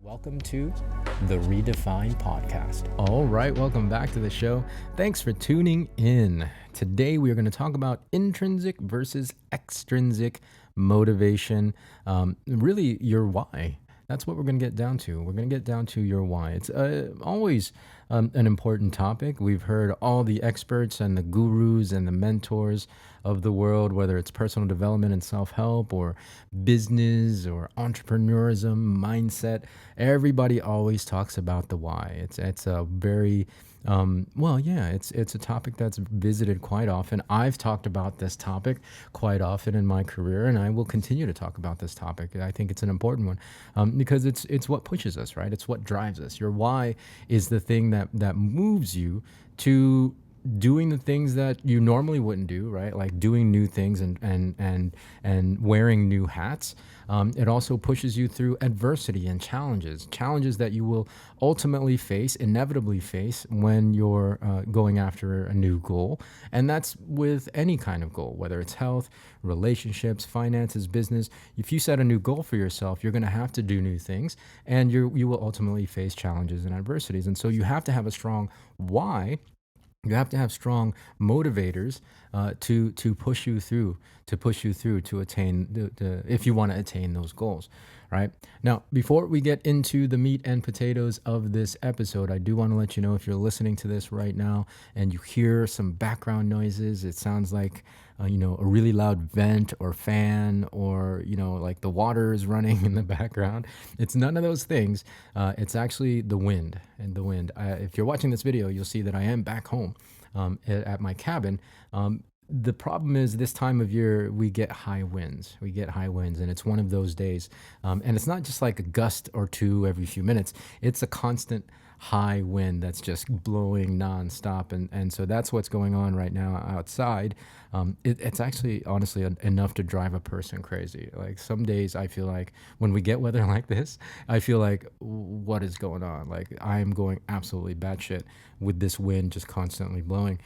Welcome to the Redefine Podcast. All right, welcome back to the show. Thanks for tuning in. Today we are going to talk about intrinsic versus extrinsic motivation. Really, your why. That's what we're going to get down to. We're going to get down to your why. It's always an important topic. We've heard all the experts and the gurus and the mentors of the world, whether it's personal development and self-help or business or entrepreneurism, mindset. Everybody always talks about the why. It's a very it's a topic that's visited quite often. I've talked about this topic quite often in my career, and I will continue to talk about this topic. I think it's an important one because it's what pushes us, right? It's what drives us. Your why is the thing that moves you to doing the things that you normally wouldn't do, right? Like doing new things and wearing new hats. It also pushes you through adversity and challenges that you will ultimately inevitably face when you're going after a new goal. And that's with any kind of goal, whether it's health, relationships, finances, business. If you set a new goal for yourself, you're going to have to do new things, and you will ultimately face challenges and adversities. And so you have to have a strong why. You have to have strong motivators to push you through to attain if you want to attain those goals, right? Now, before we get into the meat and potatoes of this episode, I do want to let you know, if you're listening to this right now and you hear some background noises, it sounds like a really loud vent or fan, or like the water is running in the background. It's none of those things. It's actually the wind. If you're watching this video, you'll see that I am back home at my cabin. The problem is, this time of year we get high winds. And it's one of those days. And it's not just like a gust or two every few minutes. It's a constant high wind that's just blowing nonstop. And so that's what's going on right now outside. It's actually, honestly, enough to drive a person crazy. Like, some days I feel like when we get weather like this, I feel like, what is going on? Like, I'm going absolutely batshit with this wind just constantly blowing.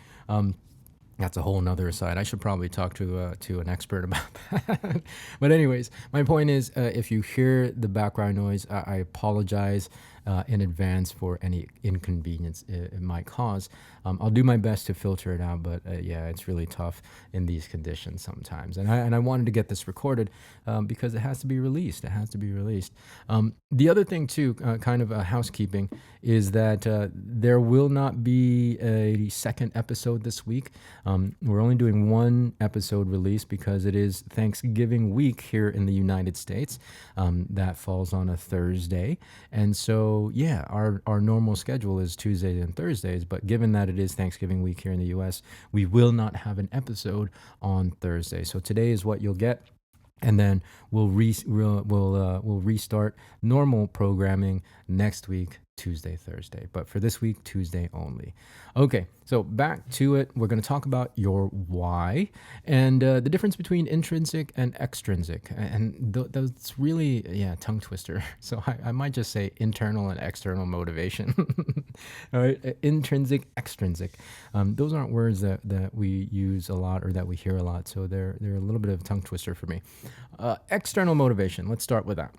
That's a whole nother aside. I should probably talk to an expert about that. But anyways, my point is, if you hear the background noise, I apologize in advance for any inconvenience it might cause. I'll do my best to filter it out, but it's really tough in these conditions sometimes. And I wanted to get this recorded because it has to be released. The other thing too, kind of housekeeping, is that there will not be a second episode this week. We're only doing one episode release because it is Thanksgiving week here in the United States. That falls on a Thursday. And so, our normal schedule is Tuesdays and Thursdays, but given that it is Thanksgiving week here in the US, we will not have an episode on Thursday. So today is what you'll get. And then we'll restart normal programming next week, Tuesday, Thursday. But for this week, Tuesday only. Okay, so back to it. We're going to talk about your why and the difference between intrinsic and extrinsic. And that's really, tongue twister. So I might just say internal and external motivation. All right, intrinsic, extrinsic. Those aren't words that we use a lot or that we hear a lot. So they're a little bit of a tongue twister for me. External motivation. Let's start with that.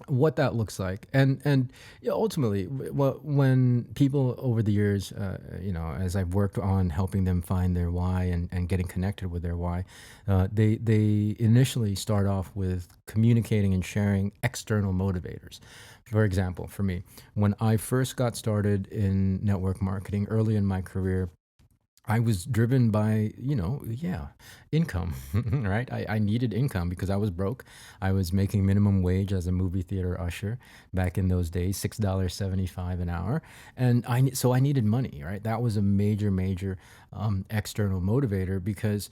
What that looks like, and ultimately, when people over the years, as I've worked on helping them find their why and getting connected with their why, they initially start off with communicating and sharing external motivators. For example, for me, when I first got started in network marketing early in my career, I was driven by, income, right? I needed income because I was broke. I was making minimum wage as a movie theater usher back in those days, $6.75 an hour. And so I needed money, right? That was a major external motivator because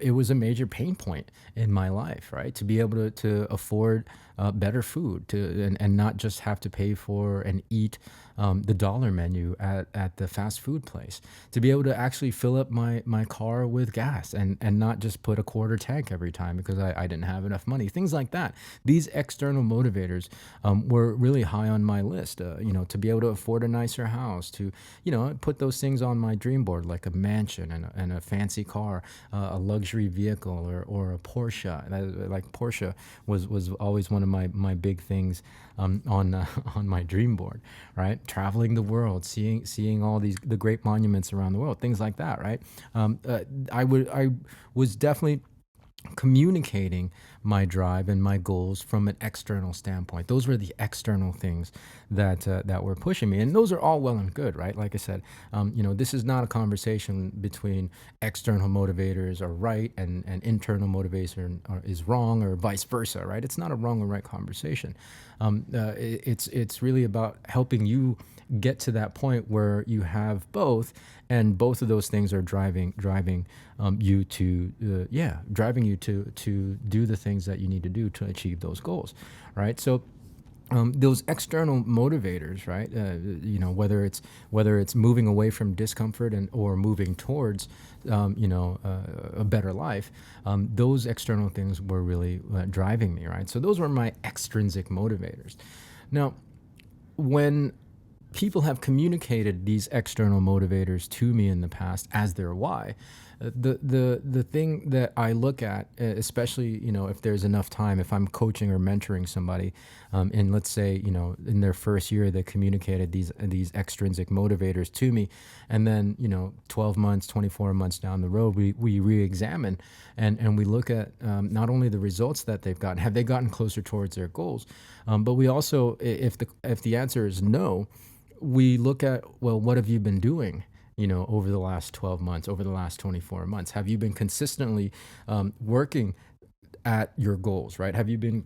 it was a major pain point in my life, right? To be able to afford better food and not just have to pay for and eat the dollar menu at the fast food place, to be able to actually fill up my car with gas and not just put a quarter tank every time because I didn't have enough money. Things like that. These external motivators were really high on my list. To be able to afford a nicer house, to put those things on my dream board, like a mansion and a fancy car, a luxury vehicle, or a Porsche. Like Porsche was always one of my big things on on my dream board, right? Traveling the world, seeing all the great monuments around the world, things like that, right? I was definitely communicating my drive and my goals from an external standpoint. Those were the external things that were pushing me, and those are all well and good, right? Like I said, this is not a conversation between external motivators are right and internal motivation is wrong, or vice versa, right? It's not a wrong or right conversation. It's really about helping you get to that point where you have both, and both of those things are driving you to driving you to do the things that you need to do to achieve those goals, right? So those external motivators, right? Whether it's moving away from discomfort or moving towards a better life, those external things were really driving me, right? So those were my extrinsic motivators. Now, when people have communicated these external motivators to me in the past as their why, the thing that I look at, especially if there's enough time, if I'm coaching or mentoring somebody, and let's say in their first year they communicated these extrinsic motivators to me, and then 12 months, 24 months down the road, we re-examine and we look at not only the results that they've gotten, have they gotten closer towards their goals, but we also, if the answer is no, we look at, well, what have you been doing, over the last 12 months, over the last 24 months? Have you been consistently working at your goals, right? Have you been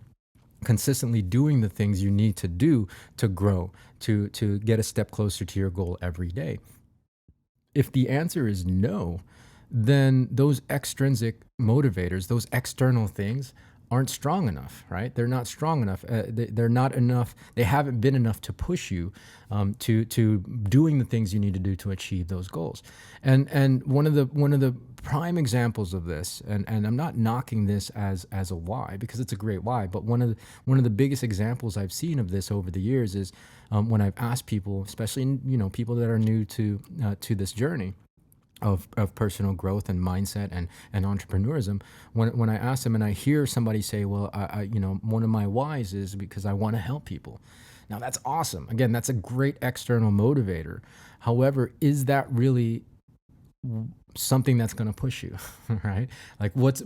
consistently doing the things you need to do to grow, to get a step closer to your goal every day? If the answer is no, then those extrinsic motivators, those external things, aren't strong enough, right? They're not strong enough. They're not enough. They haven't been enough to push you to doing the things you need to do to achieve those goals. And one of the prime examples of this, and I'm not knocking this as a why, because it's a great why, but one of the biggest examples I've seen of this over the years is when I've asked people, especially people that are new to this journey of personal growth and mindset and entrepreneurism, when I ask them and I hear somebody say, well, I one of my whys is because I want to help people. Now that's awesome. Again, that's a great external motivator. However, is that really something that's going to push you, right? Like what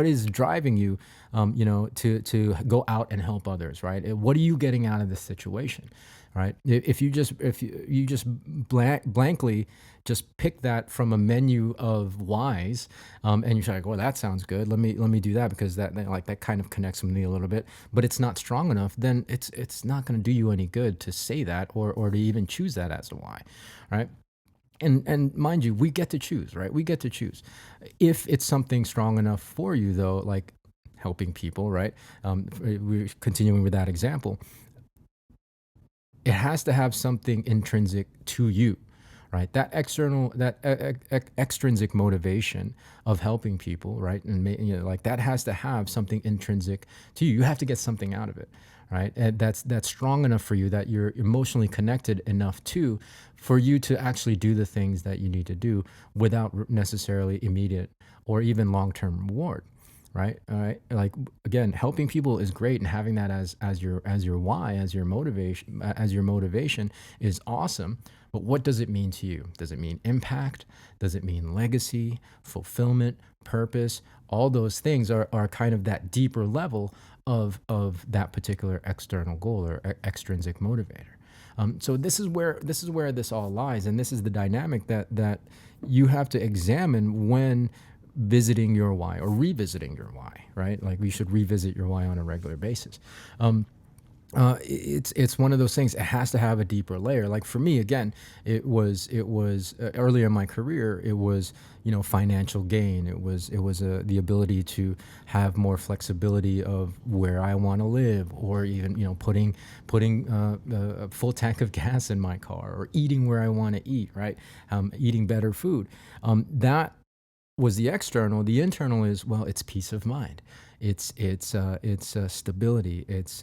is driving you, to go out and help others, right? What are you getting out of this situation, right? If you just blankly just pick that from a menu of whys, and you're like, well, that sounds good. Let me do that because that kind of connects with me a little bit, but it's not strong enough. Then it's not going to do you any good to say that or to even choose that as a why, right? And mind you, we get to choose, right? We get to choose if it's something strong enough for you, though, like helping people, right? We're continuing with that example. It has to have something intrinsic to you, right? That extrinsic motivation of helping people, right? And that has to have something intrinsic to you. You have to get something out of it, right? And that's strong enough for you, that you're emotionally connected enough to, for you to actually do the things that you need to do without necessarily immediate or even long-term reward. Right. All right. Like, again, helping people is great, and having that as your why, as your motivation is awesome. But what does it mean to you? Does it mean impact? Does it mean legacy, fulfillment, purpose? All those things are kind of that deeper level of that particular external goal or extrinsic motivator. So this is where this all lies, and this is the dynamic that you have to examine when visiting your why or revisiting your why, right? Like, we should revisit your why on a regular basis. it's one of those things. It has to have a deeper layer. Like for me, again, it was earlier in my career. It was, financial gain. It was the ability to have more flexibility of where I want to live, or even putting a full tank of gas in my car, or eating where I want to eat. Right, eating better food. That was the external. The internal is, well, it's peace of mind. It's stability. It's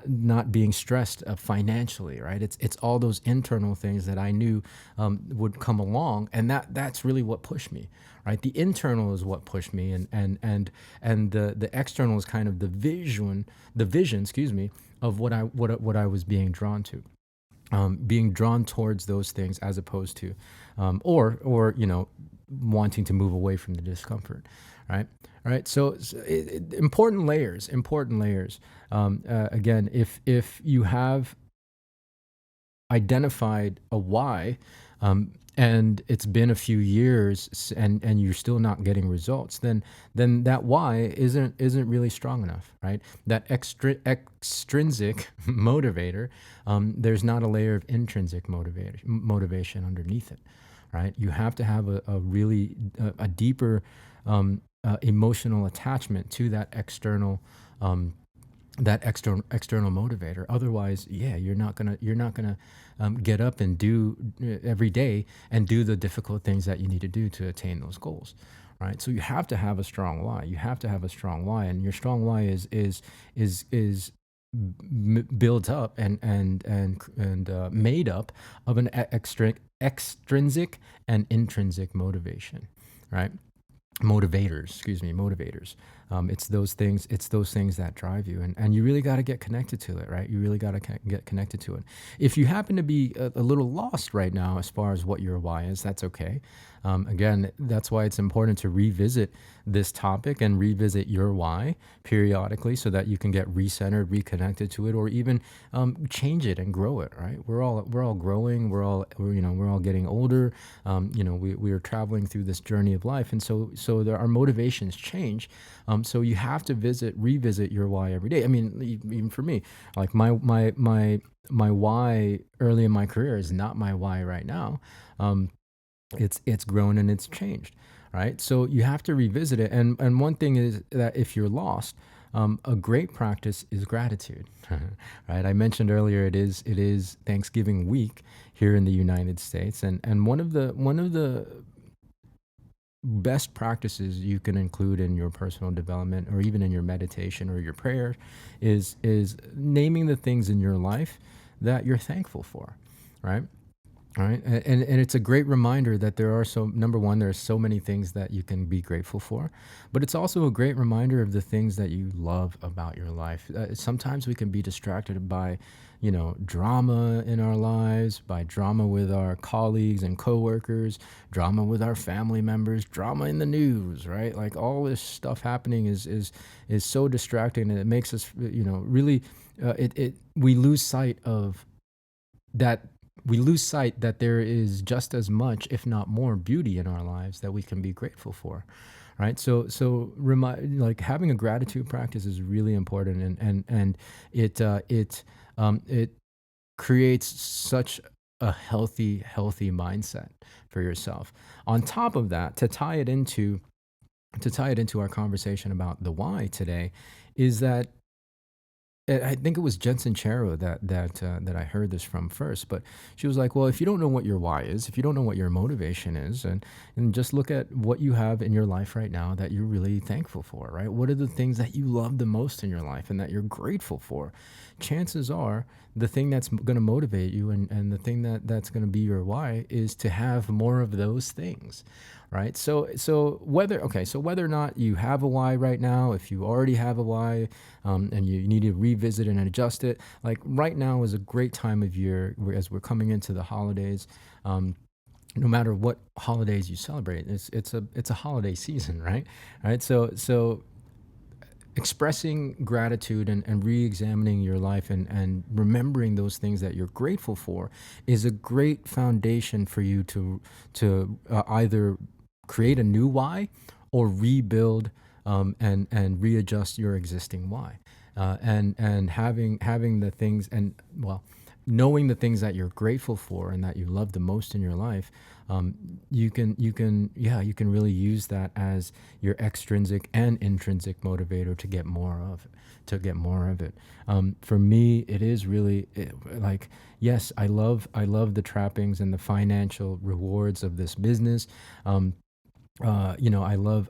not being stressed financially, right? It's all those internal things that I knew would come along, and that's really what pushed me, right? The internal is what pushed me, and the external is kind of the vision, excuse me, of what I was being drawn to, being drawn towards those things, as opposed to, or wanting to move away from the discomfort, right? All right. So important layers, important layers. Again, if you have identified a why, and it's been a few years, and you're still not getting results, then that why isn't really strong enough, right? That extrinsic motivator, there's not a layer of intrinsic motivation underneath it, right? You have to have a really a deeper emotional attachment to um, that external motivator. Otherwise, yeah, you're not gonna get up and do every day and do the difficult things that you need to do to attain those goals, right? So you have to have a strong why. You have to have a strong why, and your strong why is built up and made up of an extrinsic and intrinsic motivation, right? Motivators. It's those things that drive you, and you really got to get connected to it, right? You really got to get connected to it. If you happen to be a little lost right now as far as what your why is, that's okay. Again, that's why it's important to revisit this topic and revisit your why periodically, so that you can get recentered, reconnected to it, or even change it and grow it. Right? We're all growing. We're all getting older. We are traveling through this journey of life, and so our motivations change. So you have to revisit your why every day. I mean, even for me, like my why early in my career is not my why right now. It's grown and it's changed, right? So you have to revisit it. And one thing is that if you're lost, a great practice is gratitude, right? I mentioned earlier it is Thanksgiving week here in the United States, and one of the best practices you can include in your personal development, or even in your meditation or your prayer, is naming the things in your life that you're thankful for, right? All right. And it's a great reminder that number one, there are so many things that you can be grateful for, but it's also a great reminder of the things that you love about your life. Sometimes we can be distracted by, drama in our lives, by drama with our colleagues and coworkers, drama with our family members, drama in the news, right? Like all this stuff happening is so distracting, and it makes us, really, we lose sight of that that there is just as much, if not more, beauty in our lives that we can be grateful for, right? Like having a gratitude practice is really important, and it creates such a healthy mindset for yourself. On top of that, to tie it into our conversation about the why today, is that I think it was Jensen Charo that I heard this from first, but she was like, "Well, if you don't know what your why is, if you don't know what your motivation is, and just look at what you have in your life right now that you're really thankful for, right? What are the things that you love the most in your life and that you're grateful for? Chances are the thing that's going to motivate you, and the thing that's going to be your why, is to have more of those things." Right. So whether or not you have a why right now, if you already have a why, and you need to revisit and adjust it, like right now is a great time of year, as we're coming into the holidays. No matter what holidays you celebrate, it's a holiday season, right? Right. So expressing gratitude, and re-examining your life, and remembering those things that you're grateful for, is a great foundation for you to either create a new why, or rebuild, and readjust your existing why. and having the things, and well, knowing the things that you're grateful for and that you love the most in your life, you can really use that as your extrinsic and intrinsic motivator to get more of it. For me, it is really like, yes, I love the trappings and the financial rewards of this business. I love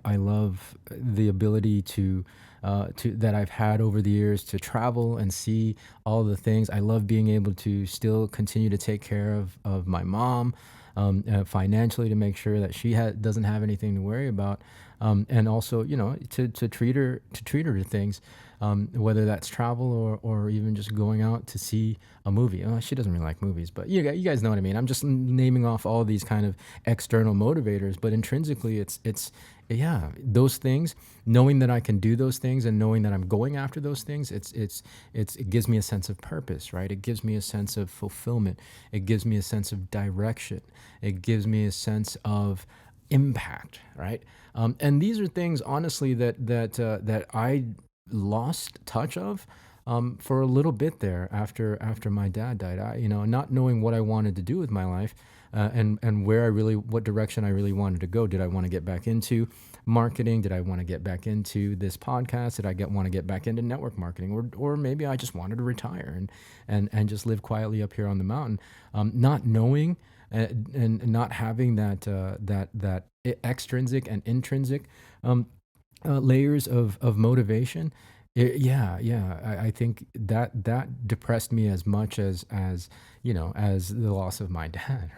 the ability to that I've had over the years to travel and see all the things. I love being able to still continue to take care of my mom, financially, to make sure that she doesn't have anything to worry about, and also, to treat her to things, whether that's travel or even just going out to see a movie. She doesn't really like movies, but you guys know what I mean. I'm just naming off all these kind of external motivators, but intrinsically, it's yeah, those things. Knowing that I can do those things and knowing that I'm going after those things, it gives me a sense of purpose, right? It gives me a sense of fulfillment. It gives me a sense of direction. It gives me a sense of impact, right? And these are things, honestly, that I lost touch of, for a little bit there after my dad died. Not knowing what I wanted to do with my life, and what direction I really wanted to go. Did I want to get back into marketing? Did I want to get back into this podcast? Did I want to get back into network marketing, or maybe I just wanted to retire and just live quietly up here on the mountain, not knowing, and not having that extrinsic and intrinsic, layers of motivation. I think that depressed me as much as the loss of my dad,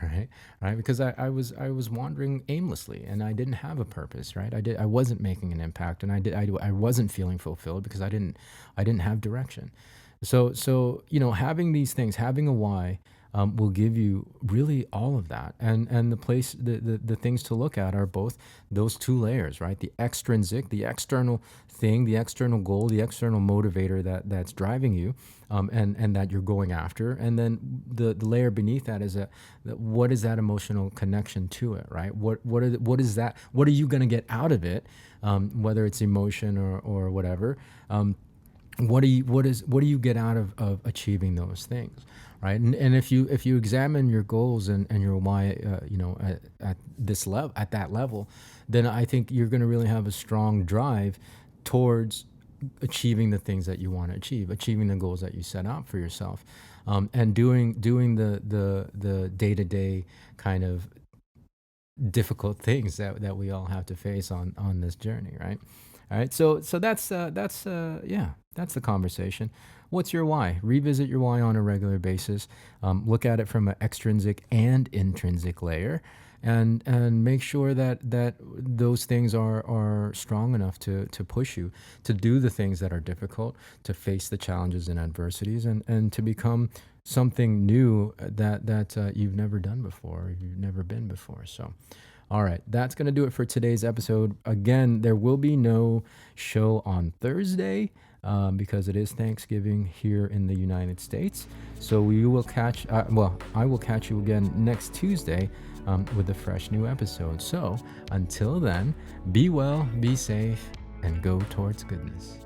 right, because I was wandering aimlessly, and I didn't have a purpose, right. I wasn't making an impact, and I wasn't feeling fulfilled because I didn't have direction. So having these things, having a why, will give you really all of that. And the things to look at are both those two layers, right? The extrinsic, the external thing, the external goal, the external motivator that's driving you, and that you're going after. And then the layer beneath that is what is that emotional connection to it, right? What is that? What are you going to get out of it? Whether it's emotion or whatever. What do you get out of achieving those things, right? And if you examine your goals and your why, at that level, then I think you're going to really have a strong drive towards achieving the things that you want to achieving the goals that you set out for yourself, and doing the day-to-day kind of difficult things that we all have to face on this journey, right? All right, so that's the conversation. What's your why? Revisit your why on a regular basis. Look at it from an extrinsic and intrinsic layer, and make sure that those things are strong enough to push you to do the things that are difficult, to face the challenges and adversities, and to become something new that you've never done before, you've never been before. So. All right, that's going to do it for today's episode. Again, there will be no show on Thursday, because it is Thanksgiving here in the United States. So I will catch you again next Tuesday, with a fresh new episode. So until then, be well, be safe, and go towards goodness.